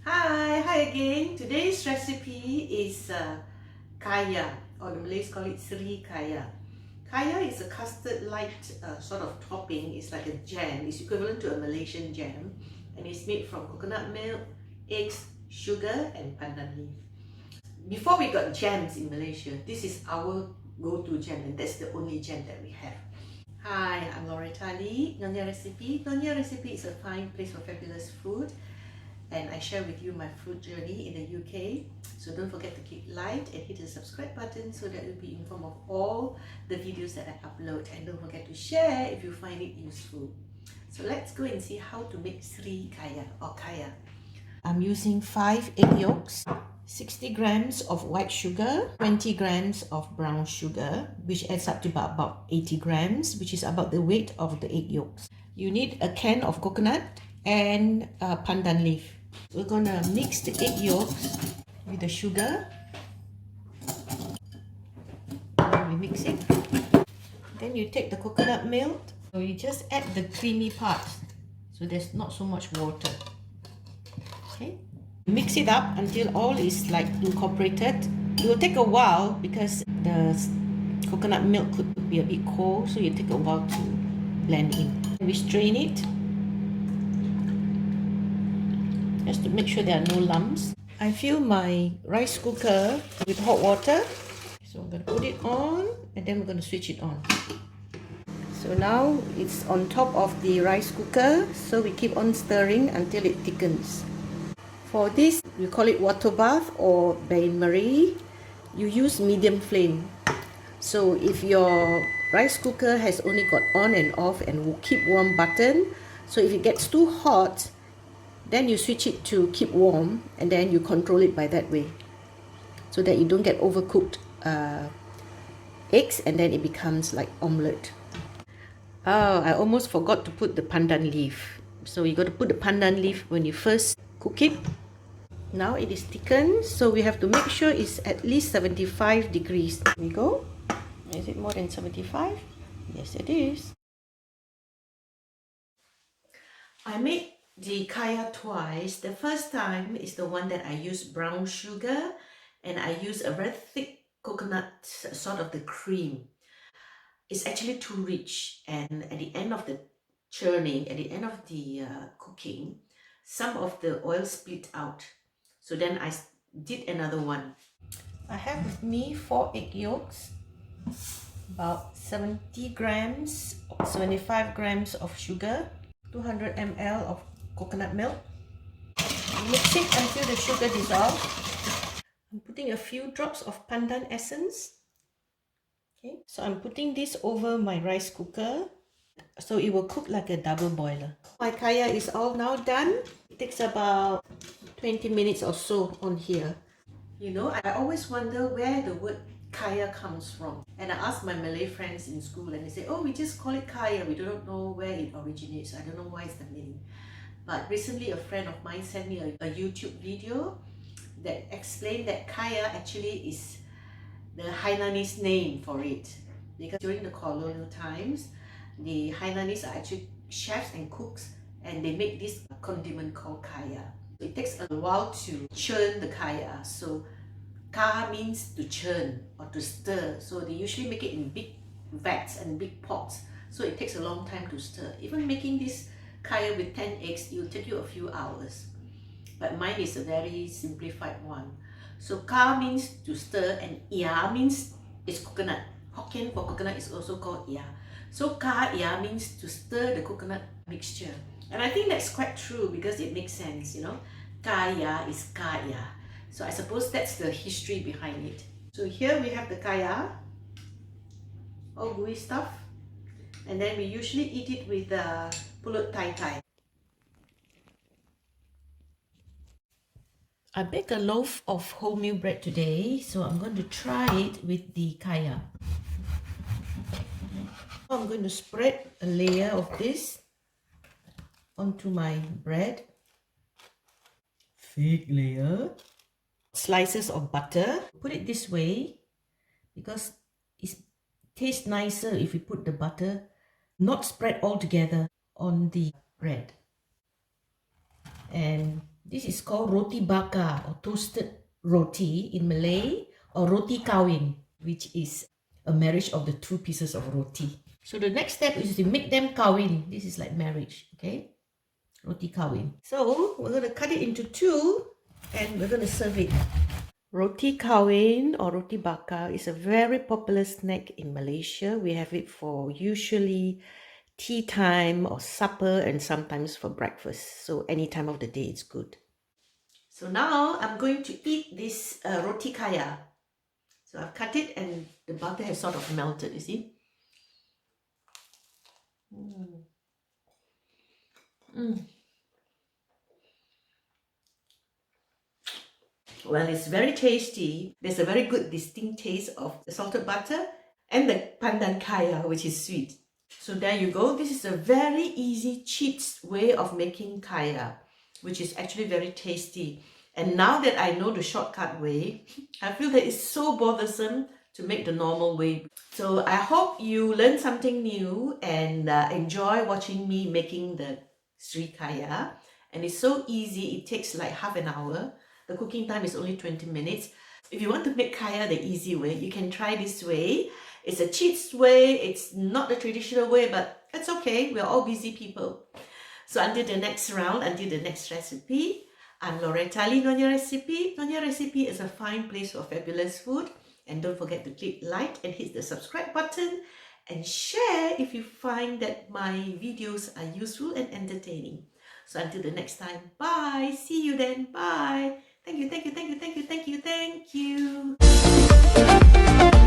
Hi again. Today's recipe is kaya, or the Malays call it sri kaya. Kaya is a custard-like sort of topping. It's like a jam. It's equivalent to a Malaysian jam, and it's made from coconut milk, eggs, sugar, and pandan leaf. Before we got jams in Malaysia, this is our go-to jam, and that's the only jam that we have. Hi, I'm Loretta Lee, Nyonya Recipe. Nyonya Recipe is a fine place for fabulous food, and I share with you my food journey in the UK. So don't forget to click like and hit the subscribe button so that you'll be informed of all the videos that I upload, and don't forget to share if you find it useful. So let's go and see how to make sri kaya or kaya. I'm using 5 egg yolks, 60 grams of white sugar, 20 grams of brown sugar, which adds up to about 80 grams, which is about the weight of the egg yolks. You need a can of coconut and pandan leaf. We're gonna mix the egg yolks with the sugar. Then we mix it. Then you take the coconut milk. So you just add the creamy part. So there's not so much water. Okay. Mix it up until all is like incorporated. It will take a while because the coconut milk could be a bit cold, so you take a while to blend in. We strain it just to make sure there are no lumps. I fill my rice cooker with hot water. So I'm going to put it on and then we're going to switch it on. So now it's on top of the rice cooker, so we keep on stirring until it thickens. For this, we call it water bath or bain-marie. You use medium flame. So if your rice cooker has only got on and off and keep warm button, so if it gets too hot, then you switch it to keep warm, and then you control it by that way, so that you don't get overcooked eggs and then it becomes like omelette. Oh, I almost forgot to put the pandan leaf. So you got to put the pandan leaf when you first cook it. Now it is thickened, so we have to make sure it's at least 75 degrees. Here we go. Is it more than 75? Yes, it is. I made the kaya twice. The first time is the one that I use brown sugar, and I use a very thick coconut, sort of the cream. It's actually too rich, and at the end of the churning, at the end of the cooking, some of the oil split out. So then I did another one. I have with me 4 egg yolks, about 70 grams, 75 grams of sugar, 200 ml of coconut milk. Mix it until the sugar dissolves. I'm putting a few drops of pandan essence. Okay, so I'm putting this over my rice cooker, so it will cook like a double boiler. My kaya is all now done. It takes about 20 minutes or so on here. You know, I always wonder where the word kaya comes from. And I asked my Malay friends in school and they say, oh, we just call it kaya. We don't know where it originates. I don't know why it's the meaning. But recently a friend of mine sent me a YouTube video that explained that kaya actually is the Hainanese name for it. Because during the colonial times, the Hainanese are actually chefs and cooks, and they make this condiment called kaya. It takes a while to churn the kaya. So ka means to churn or to stir. So they usually make it in big vats and big pots. So it takes a long time to stir. Even making this kaya with 10 eggs, it will take you a few hours. But mine is a very simplified one. So ka means to stir, and ya means it's coconut. Hokkien for coconut is also called ya. So ka ya means to stir the coconut mixture. And I think that's quite true because it makes sense, you know. Kaya is kaya. So I suppose that's the history behind it. So here we have the kaya, all gooey stuff. And then we usually eat it with pulut tai tai. I baked a loaf of wholemeal bread today, so I'm going to try it with the kaya. I'm going to spread a layer of this onto my bread. Thick layer. Slices of butter. Put it this way because it tastes nicer if you put the butter not spread all together on the bread. And This is called Roti Baka or toasted roti in Malay, or Roti Kawin, which is a marriage of the two pieces of roti. So the next step is to make them kawin. This is like marriage, okay? Roti kawin. So we're going to cut it into two and we're going to serve it. Roti kawin or roti bakar is a very popular snack in Malaysia. We have it for usually tea time or supper and sometimes for breakfast. So any time of the day it's good. So now I'm going to eat this roti kaya. So I've cut it and the butter has sort of melted, you see. Mm. Mm. Well, it's very tasty. There's a very good distinct taste of the salted butter and the pandan kaya, which is sweet. So there you go. This is a very easy, cheap way of making kaya, which is actually very tasty. And now that I know the shortcut way, I feel that it's so bothersome to make the normal way. So I hope you learned something new and enjoy watching me making the Sri Kaya. And it's so easy. It takes like half an hour. The cooking time is only 20 minutes. If you want to make kaya the easy way, you can try this way. It's a cheat way. It's not the traditional way, but it's okay. We're all busy people. So until the next round, until the next recipe, I'm Loretta Lee, Nyonya Recipe. Nyonya Recipe is a fine place for fabulous food. And don't forget to click like and hit the subscribe button and share if you find that my videos are useful and entertaining. So until the next time, bye. See you then. Bye. Thank you, thank you, thank you, thank you, thank you, thank you.